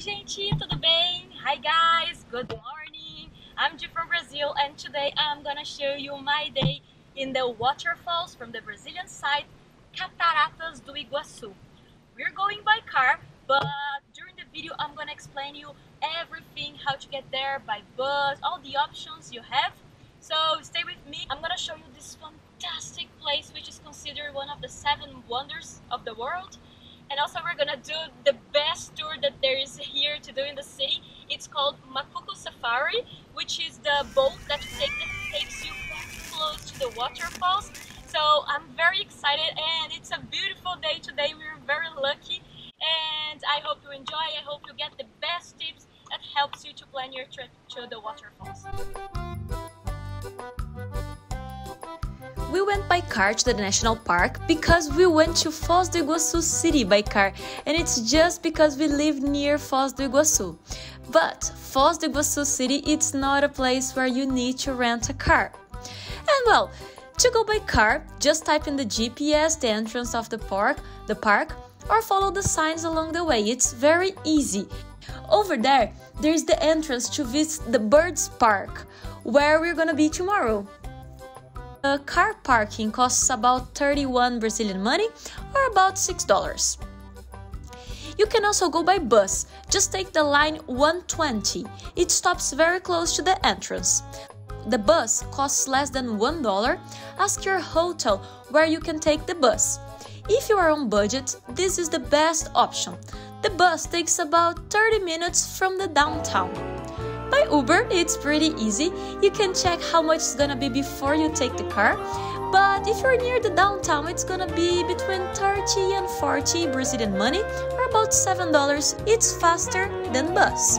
gente, tudo bem? Hi guys, good morning. I'm G from Brazil and today I'm gonna show you my day in the waterfalls from the Brazilian side, Cataratas do Iguaçu. We're going by car, but during the video I'm gonna explain you everything, how to get there by bus, all the options you have. So stay with me. I'm gonna show you this fantastic place which is considered one of the 7 wonders of the world. And also we're gonna do the best tour that there is here to do in the city. It's called Macuco Safari, which is the boat that takes you very close to the waterfalls. So I'm very excited and it's a beautiful day today. We're very lucky and I hope you enjoy. I hope you get the best tips that helps you to plan your trip to the waterfalls. We went by car to the national park because we went to Foz do Iguaçu city by car, and it's just because we live near Foz do Iguaçu. But Foz do Iguaçu city, it's not a place where you need to rent a car. And well, to go by car, just type in the GPS the entrance of the park, or follow the signs along the way. It's very easy. Over there, there's the entrance to visit the Birds Park, where we're gonna be tomorrow. The car parking costs about 31 Brazilian money or about $6. You can also go by bus. Just take the line 120. It stops very close to the entrance. The bus costs less than $1. Ask your hotel where you can take the bus. If you are on budget, this is the best option. The bus takes about 30 minutes from the downtown. By Uber, it's pretty easy. You can check how much it's gonna be before you take the car. But if you're near the downtown, it's gonna be between 30 and 40 Brazilian money, or about $7. It's faster than bus.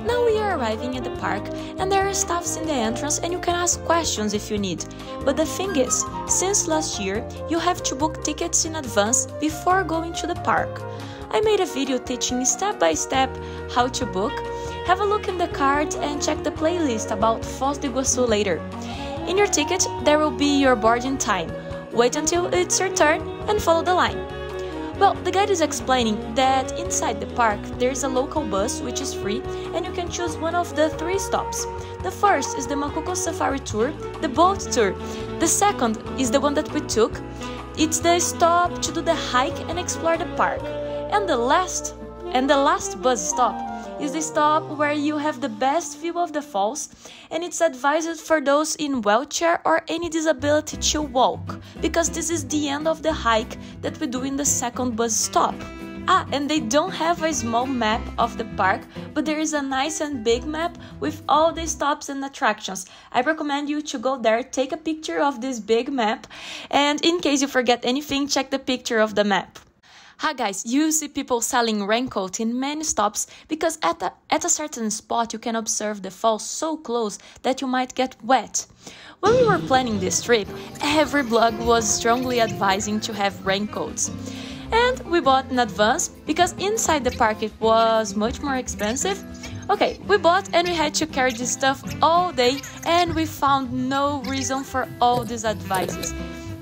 Now we are arriving at the park, and there are staffs in the entrance, and you can ask questions if you need. But the thing is, since last year, you have to book tickets in advance before going to the park. I made a video teaching step by step how to book. Have a look in the card and check the playlist about Foz do Iguaçu later. In your ticket, there will be your boarding time. Wait until it's your turn and follow the line. Well, the guide is explaining that inside the park there is a local bus which is free and you can choose one of the 3 stops. The first is the Macuco Safari tour, the boat tour. The second is the one that we took. It's the stop to do the hike and explore the park. And the last bus stop is the stop where you have the best view of the falls, and it's advised for those in wheelchair or any disability to walk, because this is the end of the hike that we do in the second bus stop. And they don't have a small map of the park, but there is a nice and big map with all the stops and attractions. I recommend you to go there, take a picture of this big map, and in case you forget anything, check the picture of the map. Hi guys, you see people selling raincoat in many stops because at a certain spot you can observe the falls so close that you might get wet. When we were planning this trip, every blog was strongly advising to have raincoats. And we bought in advance because inside the park it was much more expensive. Okay, we bought and we had to carry this stuff all day and we found no reason for all these advices.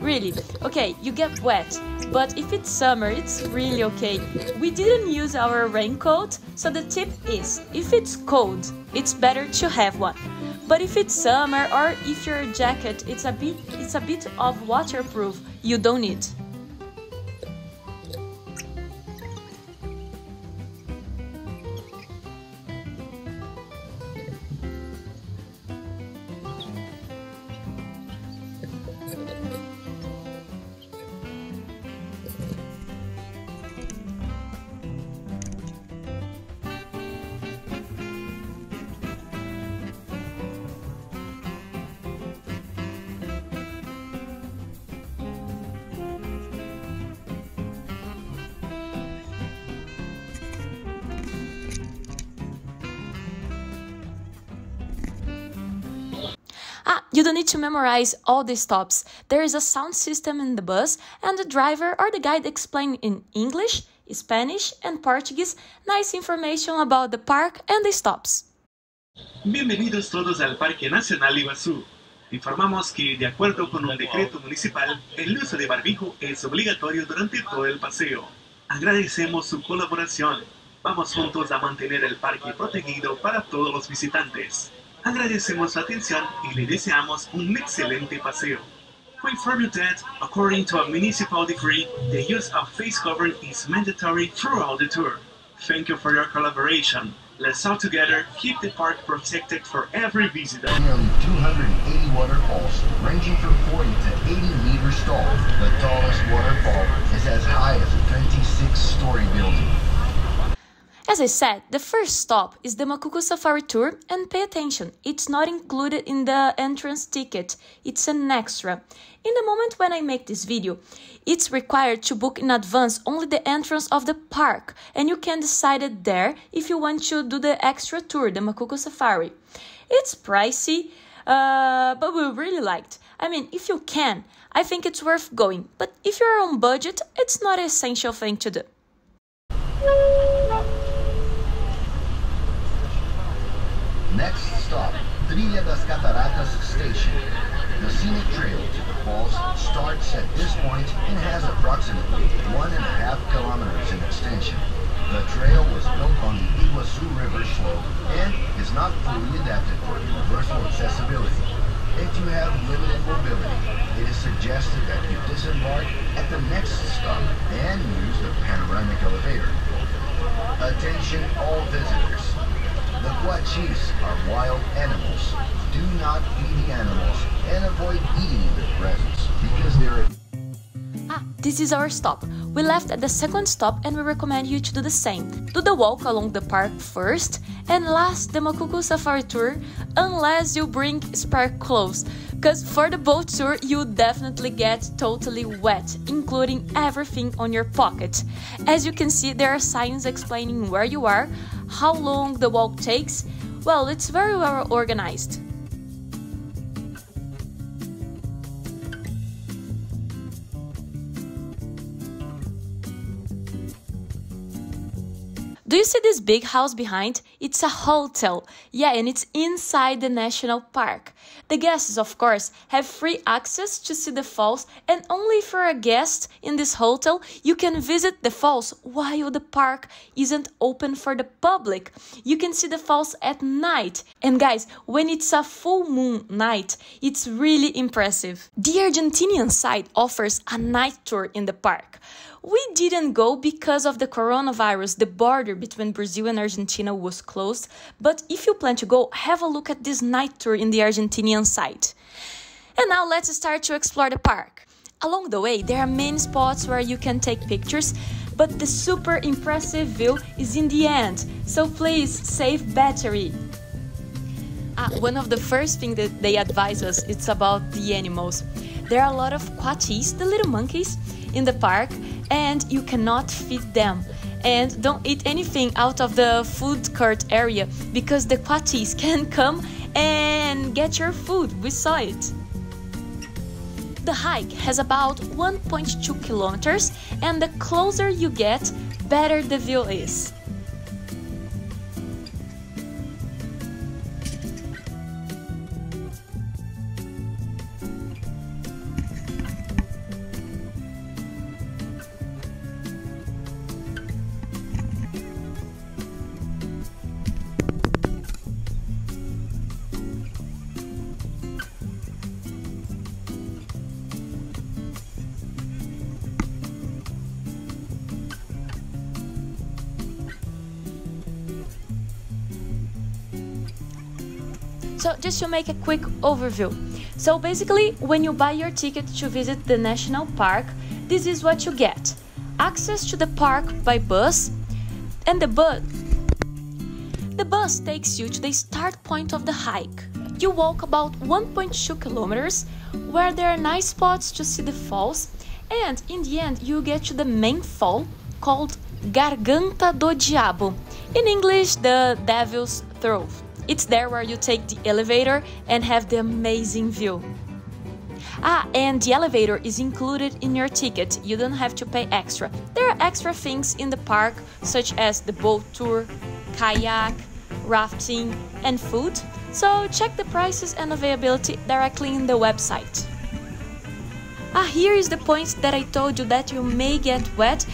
Really, okay, you get wet, but if it's summer, it's really okay. We didn't use our raincoat, so the tip is, if it's cold, it's better to have one. But if it's summer or if your jacket it's a bit of waterproof, you don't need. You don't need to memorize all the stops. There is a sound system in the bus and the driver or the guide explain in English, Spanish and Portuguese nice information about the park and the stops. Bienvenidos todos al Parque Nacional Iguazú. Informamos que, de acuerdo con un decreto municipal, el uso de barbijo es obligatorio durante todo el paseo. Agradecemos su colaboración. Vamos juntos a mantener el parque protegido para todos los visitantes. Agradecemos su atención y le deseamos un excelente paseo. We inform you that, according to a municipal decree, the use of face covering is mandatory throughout the tour. Thank you for your collaboration. Let's all together keep the park protected for every visitor. Nearly 280 waterfalls, ranging from 40 to 80 meters tall. The tallest waterfall is as high as a 26-story building. As I said, the first stop is the Macuco Safari tour, and pay attention, it's not included in the entrance ticket, it's an extra. In the moment when I make this video, it's required to book in advance only the entrance of the park, and you can decide it there if you want to do the extra tour, the Macuco Safari. It's pricey, but we really liked. I mean, if you can, I think it's worth going, but if you're on budget, it's not an essential thing to do. Next stop, Trilha das Cataratas Station. The scenic trail to the falls starts at this point and has approximately 1.5 kilometers in extension. The trail was built on the Iguazu River slope and is not fully adapted for universal accessibility. If you have limited mobility, it is suggested that you disembark at the next stop and use the panoramic elevator. Attention all visitors. The guachis are wild animals. Do not feed the animals and avoid eating their presents because they're... This is our stop. We left at the second stop and we recommend you to do the same. Do the walk along the park first and last the Macuco Safari tour unless you bring spare clothes. Because for the boat tour you definitely get totally wet, including everything on your pocket. As you can see, there are signs explaining where you are, how long the walk takes. Well, it's very well organized. Do you see this big house behind? It's a hotel. Yeah, and it's inside the national park. The guests, of course, have free access to see the falls, and only if you're a guest in this hotel, you can visit the falls while the park isn't open for the public. You can see the falls at night. And guys, when it's a full moon night, it's really impressive. The Argentinian side offers a night tour in the park. We didn't go because of the coronavirus. The border between Brazil and Argentina was closed, but if you plan to go, have a look at this night tour in the Argentinian side. And now let's start to explore the park. Along the way, there are many spots where you can take pictures, but the super impressive view is in the end, so please save battery. One of the first things that they advise us is about the animals. There are a lot of coatis, the little monkeys, in the park, and you cannot feed them. And don't eat anything out of the food court area because the coatis can come and get your food. We saw it. The hike has about 1.2 kilometers, and the closer you get, better the view is. So just to make a quick overview. So basically, when you buy your ticket to visit the national park, this is what you get. Access to the park by bus, and the bus takes you to the start point of the hike. You walk about 1.2 kilometers, where there are nice spots to see the falls, and in the end you get to the main fall called Garganta do Diabo. In English, the Devil's Throat. It's there where you take the elevator and have the amazing view. And the elevator is included in your ticket. You don't have to pay extra. There are extra things in the park, such as the boat tour, kayak, rafting, and food. So check the prices and availability directly in the website. Here is the point that I told you that you may get wet,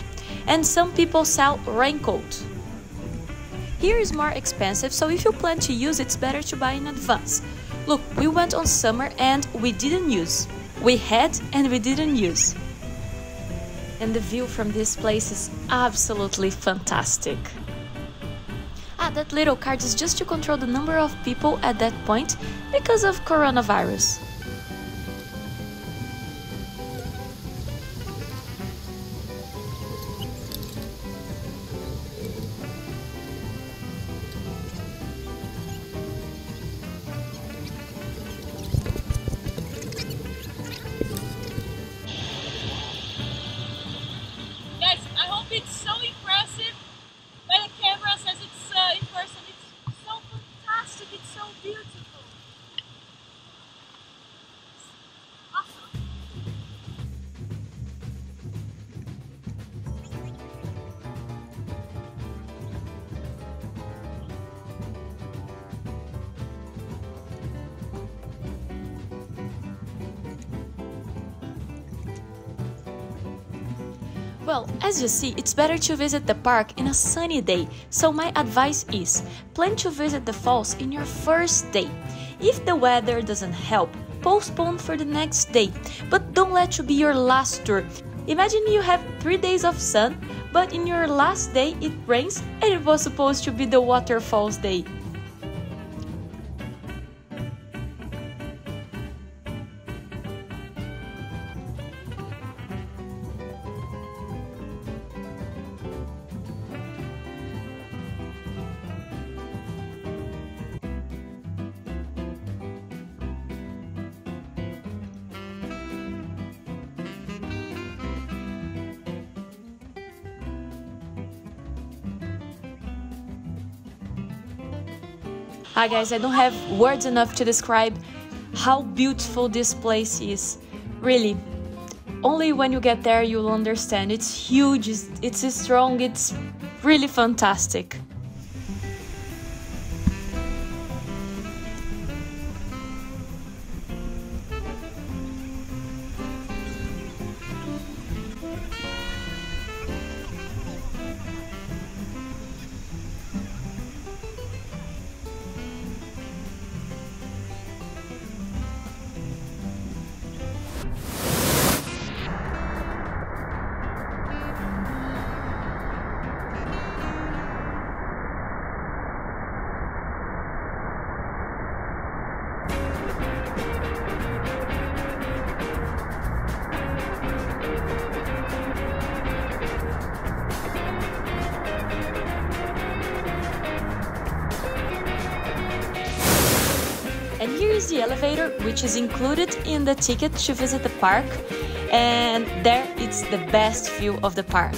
and some people sell raincoat. Here is more expensive, so if you plan to use it, it's better to buy in advance. Look, we went on summer and we didn't use. We had and we didn't use. And the view from this place is absolutely fantastic. Ah, that little card is just to control the number of people at that point because of coronavirus. Guys, I hope it's so impressive. But the camera says it's in person. It's so fantastic. It's so beautiful. Awesome. Well, as you see, it's better to visit the park in a sunny day, so my advice is, plan to visit the falls in your first day. If the weather doesn't help, postpone for the next day, but don't let it be your last tour. Imagine you have 3 days of sun, but in your last day it rains and it was supposed to be the waterfalls day. Hi guys, I don't have words enough to describe how beautiful this place is. Really, only when you get there you'll understand. It's huge, it's strong, it's really fantastic. And here is the elevator, which is included in the ticket to visit the park, and there it's the best view of the park.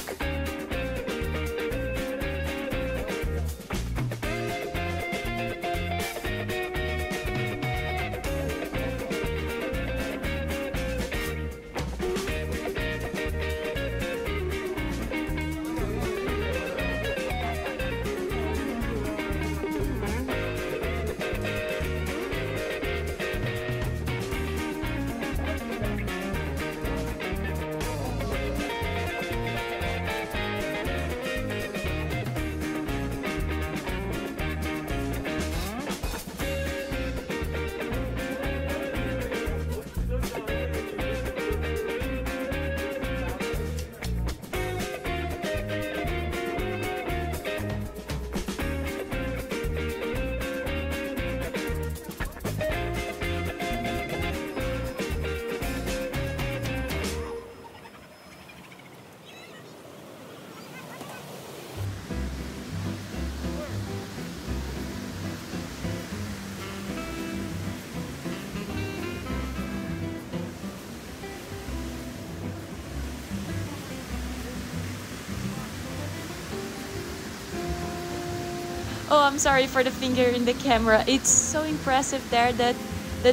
Oh, I'm sorry for the finger in the camera. It's so impressive there that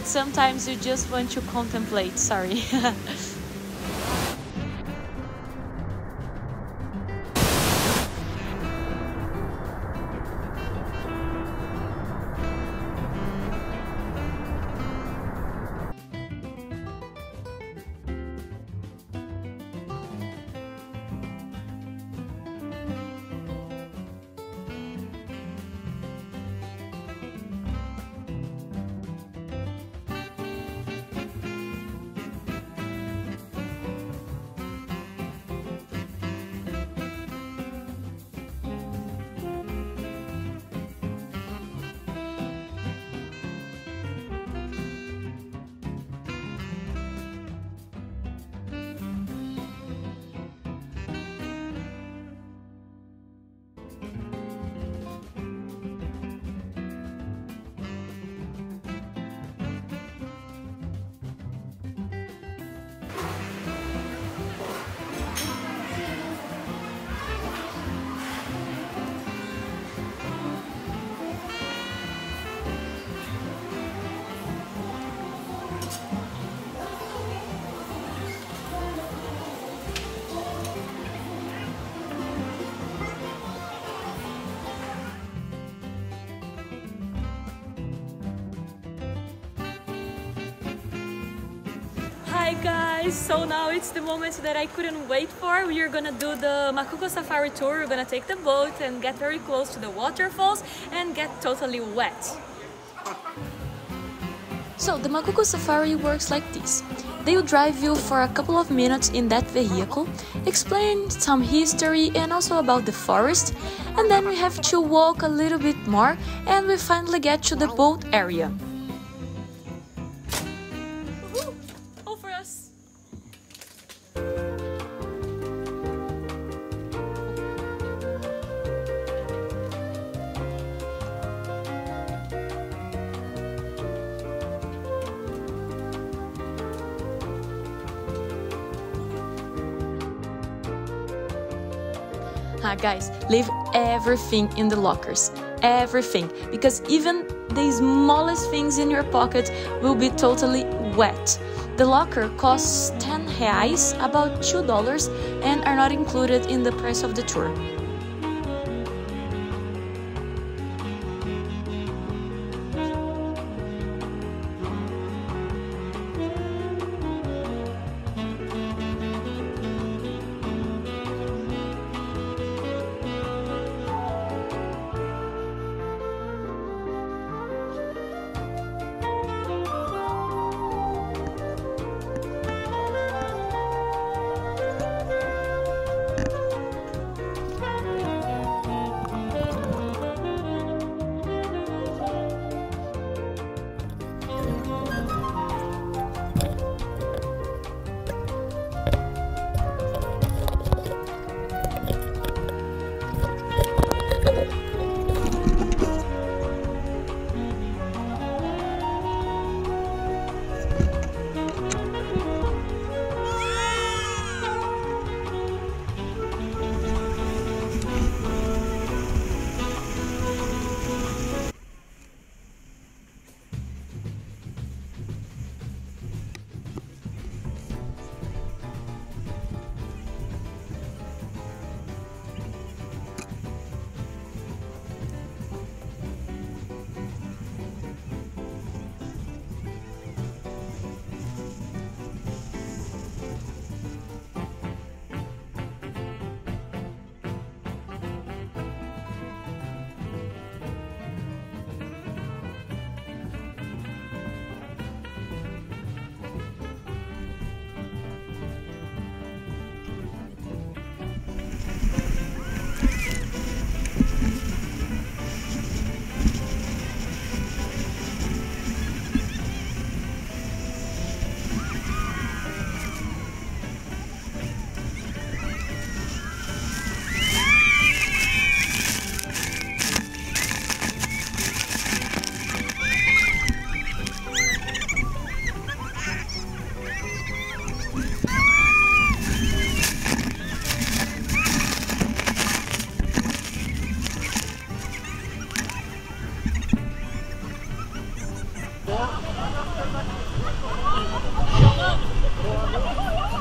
sometimes you just want to contemplate. Sorry. Hi guys, so now it's the moment that I couldn't wait for. We are gonna do the Macuco Safari tour. We're gonna take the boat and get very close to the waterfalls and get totally wet. So the Macuco Safari works like this. They will drive you for a couple of minutes in that vehicle, explain some history and also about the forest, and then we have to walk a little bit more and we finally get to the boat area. All for us! Guys, leave everything in the lockers, everything, because even the smallest things in your pocket will be totally wet. The locker costs 10 reais, about $2, and are not included in the price of the tour.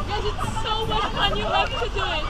Guys, it's so much fun, you have to do it!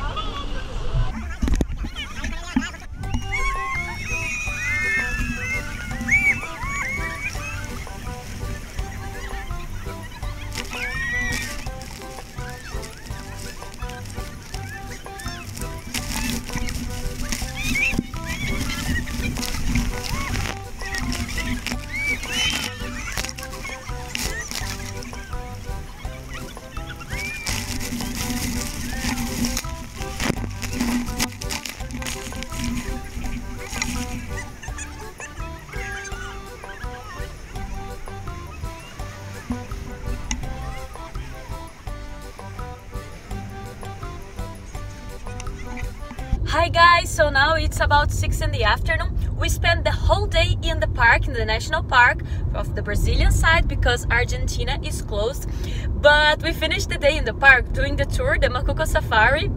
Hi guys, so now it's about 6 in the afternoon. We spent the whole day in the park, in the national park of the Brazilian side because Argentina is closed. But we finished the day in the park doing the tour, the Macuco Safari,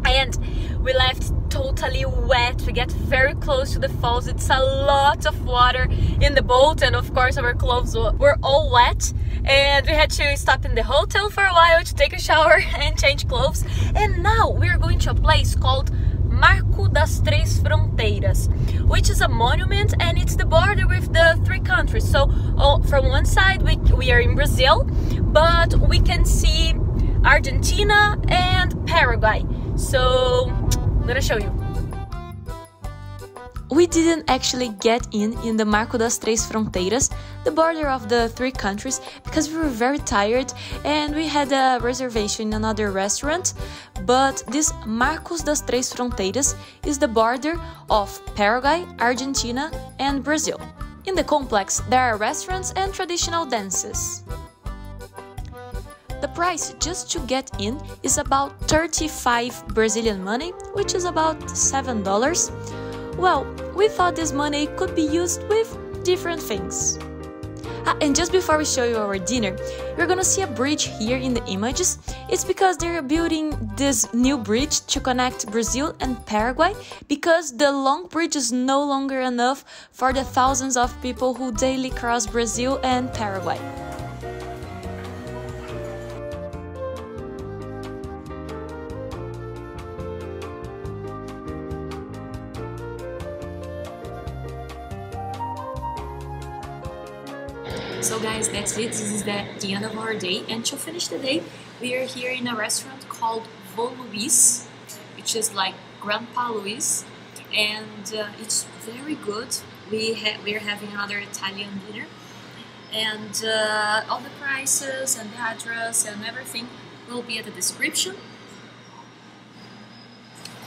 and we left totally wet. We get very close to the falls. It's a lot of water in the boat, and of course our clothes were all wet. And we had to stop in the hotel for a while to take a shower and change clothes. And now we're going to a place called Marco das Três Fronteiras, which is a monument, and it's the border with the 3 countries. So from one side we are in Brazil, but we can see Argentina and Paraguay. So I'm gonna show you. We didn't actually get in the Marco das Três Fronteiras, the border of the three countries, because we were very tired and we had a reservation in another restaurant. But this Marcos das Três Fronteiras is the border of Paraguay, Argentina, and Brazil. In the complex, there are restaurants and traditional dances. The price just to get in is about 35 Brazilian money, which is about $7. Well, we thought this money could be used with different things. And just before we show you our dinner, you're gonna see a bridge here in the images. It's because they're building this new bridge to connect Brazil and Paraguay, because the long bridge is no longer enough for the thousands of people who daily cross Brazil and Paraguay. So guys, that's it. This is the end of our day, and to finish the day, we are here in a restaurant called Vô Luis, which is like Grandpa Luis, and it's very good. We are having another Italian dinner, and all the prices and the address and everything will be at the description.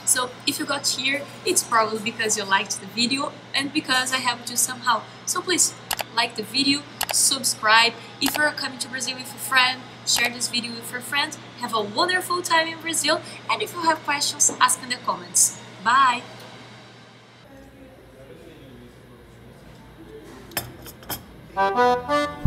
So if you got here, it's probably because you liked the video and because I helped you somehow. So please like the video, subscribe. If you're coming to Brazil with a friend, share this video with your friend. Have a wonderful time in Brazil, and if you have questions, ask in the comments. Bye! Thank you.